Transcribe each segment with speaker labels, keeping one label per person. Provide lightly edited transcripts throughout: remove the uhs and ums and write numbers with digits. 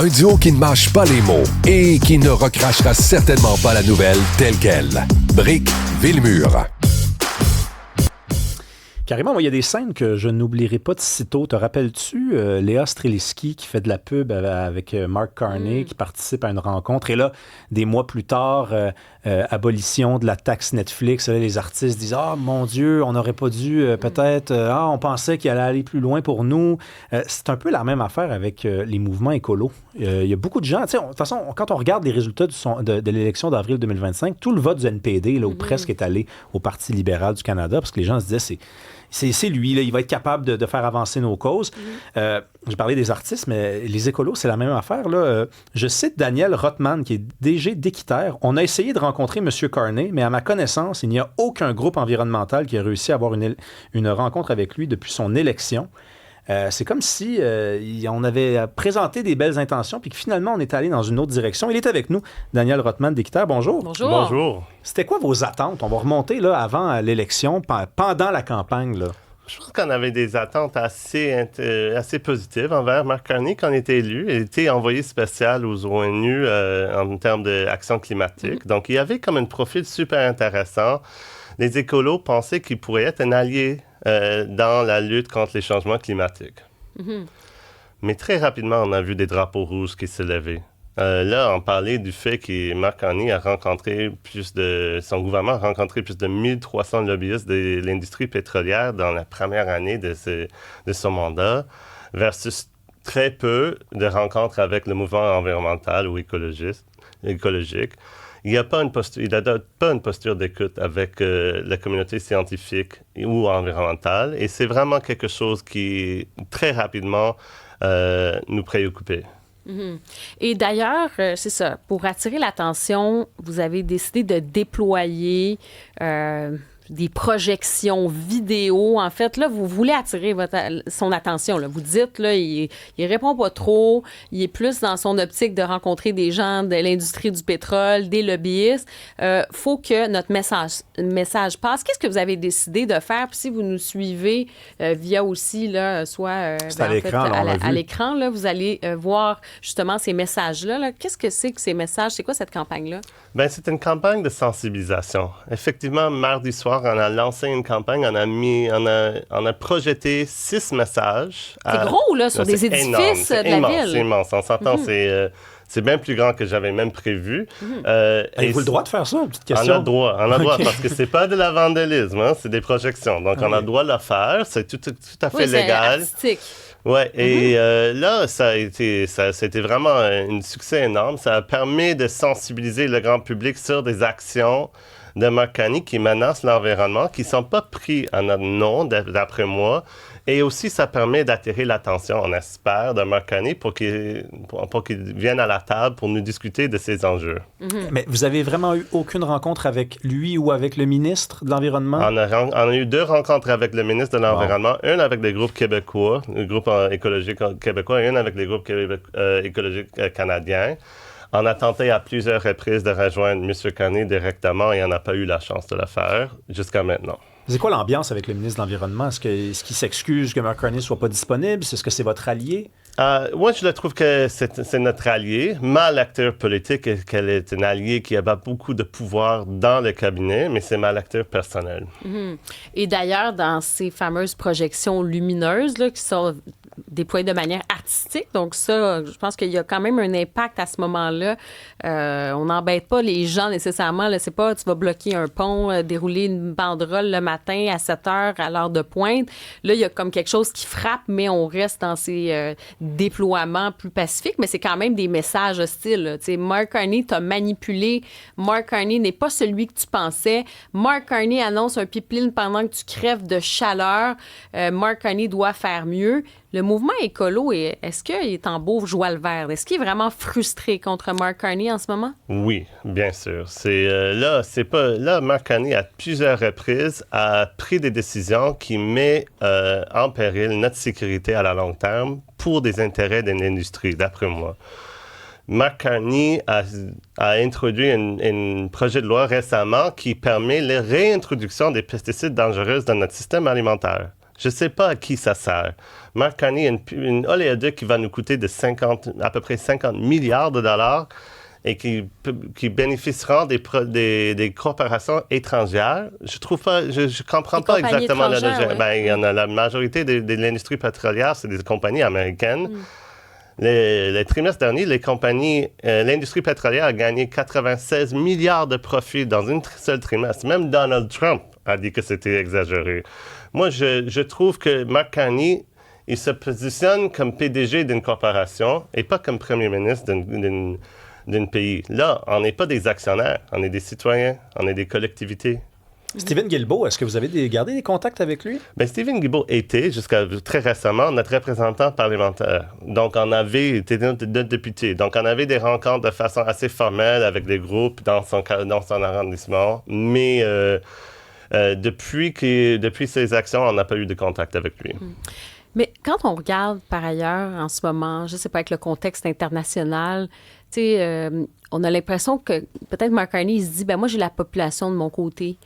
Speaker 1: Un duo qui ne mâche pas les mots et qui ne recrachera certainement pas la nouvelle telle qu'elle. Brick Villemur.
Speaker 2: Carrément, moi, il y a des scènes que je n'oublierai pas de sitôt. Te rappelles-tu Léa Streliski qui fait de la pub avec Mark Carney, qui participe à une rencontre? Et là, des mois plus tard, abolition de la taxe Netflix. Là, les artistes disent « Ah, mon Dieu, on n'aurait pas dû peut-être... on pensait qu'il allait aller plus loin pour nous. » C'est un peu la même affaire avec les mouvements écolos. Il y a beaucoup de gens... De toute façon, quand on regarde les résultats de l'élection d'avril 2025, tout le vote du NPD, là, ou presque, est allé au Parti libéral du Canada, parce que les gens se disaient c'est lui, là, il va être capable de faire avancer nos causes. J'ai parlé des artistes, mais les écolos, c'est la même affaire. Là. Je cite Daniel Rothman, qui est DG d'Équiterre. On a essayé de rencontrer M. Carney, mais à ma connaissance, il n'y a aucun groupe environnemental qui a réussi à avoir une rencontre avec lui depuis son élection. C'est comme si on avait présenté des belles intentions puis que finalement, on est allé dans une autre direction. Il est avec nous, Daniel Rothman d'Équiterre. Bonjour.
Speaker 3: Bonjour.
Speaker 4: Bonjour.
Speaker 2: C'était quoi vos attentes? On va remonter là, avant l'élection, pendant la campagne. Là.
Speaker 4: Je pense qu'on avait des attentes assez positives envers Mark Carney quand il était élu. Il était envoyé spécial aux ONU en termes d'action climatique. Donc, il y avait comme un profil super intéressant. Les écolos pensaient qu'il pourrait être un allié dans la lutte contre les changements climatiques. Mais très rapidement, on a vu des drapeaux rouges qui se levaient. Là, on parlait du fait que Mark Carney son gouvernement a rencontré plus de 1300 lobbyistes de l'industrie pétrolière dans la première année de son mandat, versus très peu de rencontres avec le mouvement environnemental ou écologique. Il n'adopte pas une posture d'écoute avec la communauté scientifique ou environnementale, et c'est vraiment quelque chose qui, très rapidement, nous préoccupait.
Speaker 3: Et d'ailleurs, c'est ça, pour attirer l'attention, vous avez décidé de déployer des projections vidéo. En fait, là, vous voulez attirer son attention. Là. Vous dites, là, il répond pas trop, il est plus dans son optique de rencontrer des gens de l'industrie du pétrole, des lobbyistes. Faut que notre message passe. Qu'est-ce que vous avez décidé de faire? Puis si vous nous suivez via aussi, là, soit
Speaker 2: à l'écran,
Speaker 3: à l'écran, là, vous allez voir justement ces messages-là. Là. Qu'est-ce que c'est que ces messages? C'est quoi cette campagne-là?
Speaker 4: Bien, c'est une campagne de sensibilisation. Effectivement, mardi soir, on a lancé une campagne, on a projeté 6 messages.
Speaker 3: C'est gros, là, sur des édifices de la ville.
Speaker 4: C'est immense, on s'entend, c'est bien plus grand que j'avais même prévu.
Speaker 2: Avez-vous le droit de faire ça, une petite question?
Speaker 4: On a le droit, parce que c'est pas de la vandalisme, hein, c'est des projections. Donc, on a le droit de le faire, c'est tout à fait légal.
Speaker 3: C'est artistique.
Speaker 4: Oui, et là, c'était vraiment un succès énorme. Ça a permis de sensibiliser le grand public sur des actions de Mark Carney qui menacent l'environnement, qui ne sont pas pris en notre nom, d'après moi. Et aussi, ça permet d'attirer l'attention, on espère, de Mark Carney pour qu'il vienne à la table pour nous discuter de ces enjeux.
Speaker 2: Mais vous avez vraiment eu aucune rencontre avec lui ou avec le ministre de l'Environnement?
Speaker 4: On a eu 2 rencontres avec le ministre de l'Environnement, une avec les groupes québécois, le groupe écologique québécois, et une avec les groupes écologiques canadiens. On a tenté à plusieurs reprises de rejoindre M. Carney directement et on n'a pas eu la chance de le faire jusqu'à maintenant.
Speaker 2: C'est quoi l'ambiance avec le ministre de l'Environnement? Est-ce qu'il s'excuse que Mark Carney ne soit pas disponible? Est-ce que c'est votre allié?
Speaker 4: Moi, je le trouve que c'est notre allié. Ma lecture politique est qu'elle est une alliée qui a beaucoup de pouvoir dans le cabinet, mais c'est ma lecture personnelle.
Speaker 3: Et d'ailleurs, dans ces fameuses projections lumineuses là, qui sont déployées de manière artistique, donc ça, je pense qu'il y a quand même un impact à ce moment-là. On n'embête pas les gens nécessairement. Là, c'est pas tu vas bloquer un pont, dérouler une banderole le matin à 7 heures à l'heure de pointe. Là, il y a comme quelque chose qui frappe, mais on reste dans ces déploiements plus pacifiques, mais c'est quand même des messages hostiles. Tu sais, Mark Carney t'a manipulé. Mark Carney n'est pas celui que tu pensais. Mark Carney annonce un pipeline pendant que tu crèves de chaleur. Mark Carney doit faire mieux. Le mouvement écolo, est-ce qu'il est en beau joie le vert? Est-ce qu'il est vraiment frustré contre Mark Carney en ce moment?
Speaker 4: Oui, bien sûr. Mark Carney, à plusieurs reprises, a pris des décisions qui mettent en péril notre sécurité à la long terme pour des intérêts de l'industrie, d'après moi. Mark Carney a introduit un projet de loi récemment qui permet la réintroduction des pesticides dangereux dans notre système alimentaire. Je ne sais pas à qui ça sert. Mark Carney a une oléoduc qui va nous coûter à peu près 50 milliards de dollars et qui bénéficieront des corporations étrangères. Je comprends pas exactement la logique. Il y en a la majorité de l'industrie pétrolière, c'est des compagnies américaines. Les trimestres derniers, l'industrie pétrolière a gagné 96 milliards de profits dans une seule trimestre. Même Donald Trump a dit que c'était exagéré. Moi, je trouve que Mark Carney, il se positionne comme PDG d'une corporation et pas comme premier ministre d'un pays. Là, on n'est pas des actionnaires, on est des citoyens, on est des collectivités.
Speaker 2: Stephen Guilbeault, est-ce que vous avez gardé des contacts avec lui?
Speaker 4: Bien, Stephen Guilbeault était, jusqu'à très récemment, notre représentant parlementaire. Donc, on avait été notre député. Donc, on avait des rencontres de façon assez formelle avec des groupes dans son arrondissement. Mais depuis ses actions, on n'a pas eu de contact avec lui.
Speaker 3: Mais quand on regarde, par ailleurs, en ce moment, je ne sais pas, avec le contexte international, tu sais, on a l'impression que peut-être Mark Carney, il se dit, moi, j'ai la population de mon côté.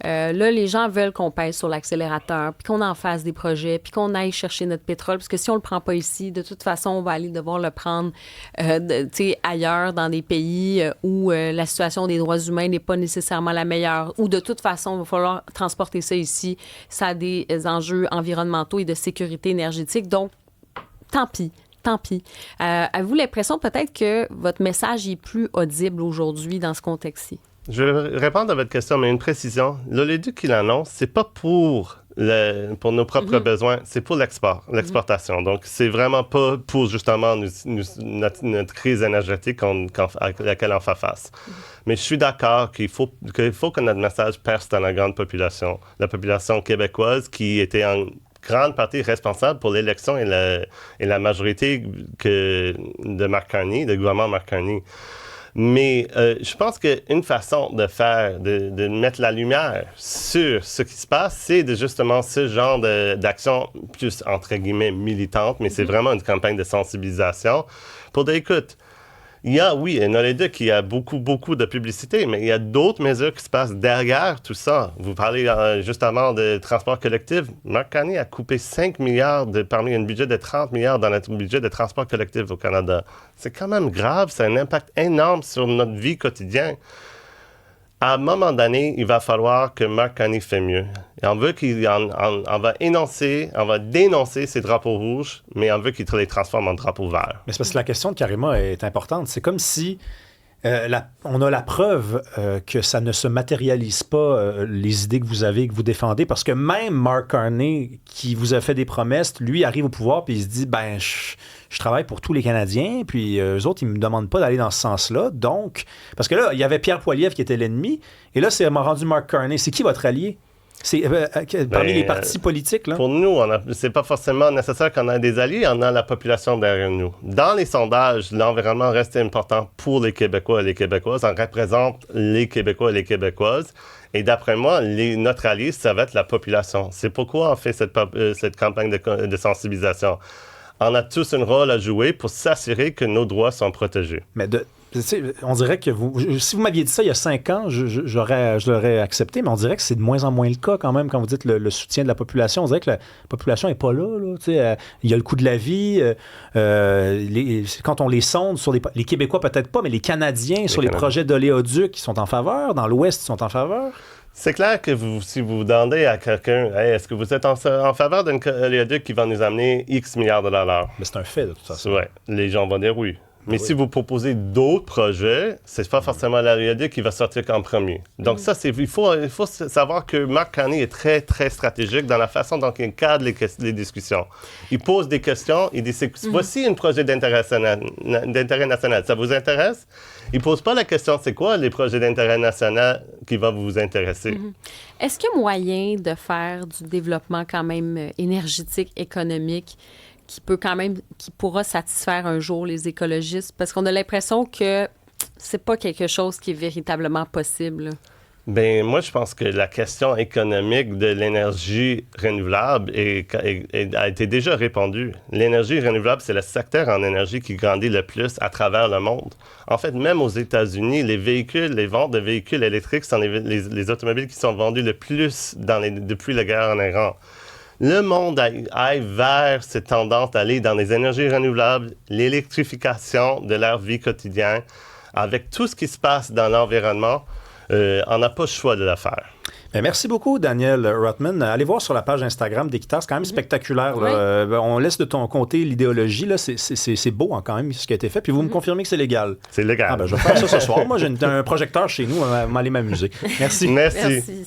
Speaker 3: Là, les gens veulent qu'on pèse sur l'accélérateur, puis qu'on en fasse des projets, puis qu'on aille chercher notre pétrole, parce que si on le prend pas ici, de toute façon, on va aller devoir le prendre ailleurs, dans des pays où la situation des droits humains n'est pas nécessairement la meilleure, ou de toute façon, il va falloir transporter ça ici. Ça a des enjeux environnementaux et de sécurité énergétique, donc tant pis. Avez-vous l'impression peut-être que votre message est plus audible aujourd'hui dans ce contexte-ci?
Speaker 4: Je vais répondre à votre question, mais une précision. L'oléoduc qu'il annonce, c'est pas pour nos propres besoins, c'est pour l'exportation. Donc, c'est vraiment pas pour justement notre crise énergétique à laquelle on fait face. Mais je suis d'accord qu'il faut que notre message perce dans la grande population, la population québécoise qui était en grande partie responsable pour l'élection et la majorité de Mark Carney, du gouvernement Mark Carney. Mais je pense qu'une façon de mettre la lumière sur ce qui se passe, c'est justement ce genre d'action plus, entre guillemets, militante, mais c'est vraiment une campagne de sensibilisation pour dire, écoute, il y a, un oléoduc qui a beaucoup de publicité, mais il y a d'autres mesures qui se passent derrière tout ça. Vous parlez justement de transport collectif. Mark Carney a coupé 5 milliards parmi un budget de 30 milliards dans notre budget de transport collectif au Canada. C'est quand même grave, ça a un impact énorme sur notre vie quotidienne. À un moment donné, il va falloir que Mark Carney fait mieux. Et on va dénoncer ces drapeaux rouges, mais on veut qu'il les transforme en drapeaux verts.
Speaker 2: Mais c'est parce que la question de Karima est importante. C'est comme si on a la preuve que ça ne se matérialise pas, les idées que vous avez, que vous défendez, parce que même Mark Carney, qui vous a fait des promesses, lui arrive au pouvoir puis il se dit, je travaille pour tous les Canadiens, puis eux autres, ils me demandent pas d'aller dans ce sens-là. Donc, parce que là, il y avait Pierre Poilievre qui était l'ennemi, et là, c'est m'a rendu Mark Carney. C'est qui votre allié? C'est parmi les partis politiques, là?
Speaker 4: Pour nous, c'est pas forcément nécessaire qu'on ait des alliés, on a la population derrière nous. Dans les sondages, l'environnement reste important pour les Québécois et les Québécoises. On représente les Québécois et les Québécoises. Et d'après moi, notre allié, ça va être la population. C'est pourquoi on fait cette campagne de sensibilisation. On a tous un rôle à jouer pour s'assurer que nos droits sont protégés.
Speaker 2: Mais on dirait que si vous m'aviez dit ça il y a 5 ans, je l'aurais accepté, mais on dirait que c'est de moins en moins le cas quand même quand vous dites le soutien de la population. On dirait que la population n'est pas là. Il y a le coût de la vie. Quand on les sonde sur les Québécois, peut-être pas, mais les Canadiens sur les projets d'oléoduc qui sont en faveur, dans l'Ouest, ils sont en faveur.
Speaker 4: C'est clair que si vous demandez à quelqu'un, est-ce que vous êtes en faveur d'un oléoduc qui va nous amener X milliards de dollars?
Speaker 2: Mais c'est un fait, de toute façon.
Speaker 4: Oui, les gens vont dire oui. Mais si vous proposez d'autres projets, c'est pas forcément l'oléoduc qui va sortir en premier. Donc ça, il faut savoir que Mark Carney est très, très stratégique dans la façon dont il cadre les discussions. Il pose des questions, il dit, voici un projet d'intérêt national. Ça vous intéresse? Il pose pas la question, c'est quoi les projets d'intérêt national qui vont vous intéresser?
Speaker 3: Est-ce qu'il y a moyen de faire du développement quand même énergétique, économique, qui pourra satisfaire un jour les écologistes? Parce qu'on a l'impression que c'est pas quelque chose qui est véritablement possible.
Speaker 4: Bien, moi, je pense que la question économique de l'énergie renouvelable a été déjà répondue. L'énergie renouvelable, c'est le secteur en énergie qui grandit le plus à travers le monde. En fait, même aux États-Unis, les ventes de véhicules électriques sont les automobiles qui sont vendus le plus depuis la guerre en Iran. le monde aille vers cette tendance d'aller dans les énergies renouvelables, l'électrification de leur vie quotidienne, avec tout ce qui se passe dans l'environnement, on n'a pas le choix de le faire.
Speaker 2: Bien, merci beaucoup, Daniel Rothman. Allez voir sur la page Instagram d'Équiterre, c'est quand même spectaculaire. Là. Oui. On laisse de ton côté l'idéologie. Là. C'est beau hein, quand même ce qui a été fait. Puis vous me confirmez que c'est légal.
Speaker 4: C'est légal.
Speaker 2: Ah, ben, je vais faire ça ce soir. Moi, j'ai un projecteur chez nous. On va aller m'amuser. Merci.
Speaker 4: Merci.
Speaker 3: Merci.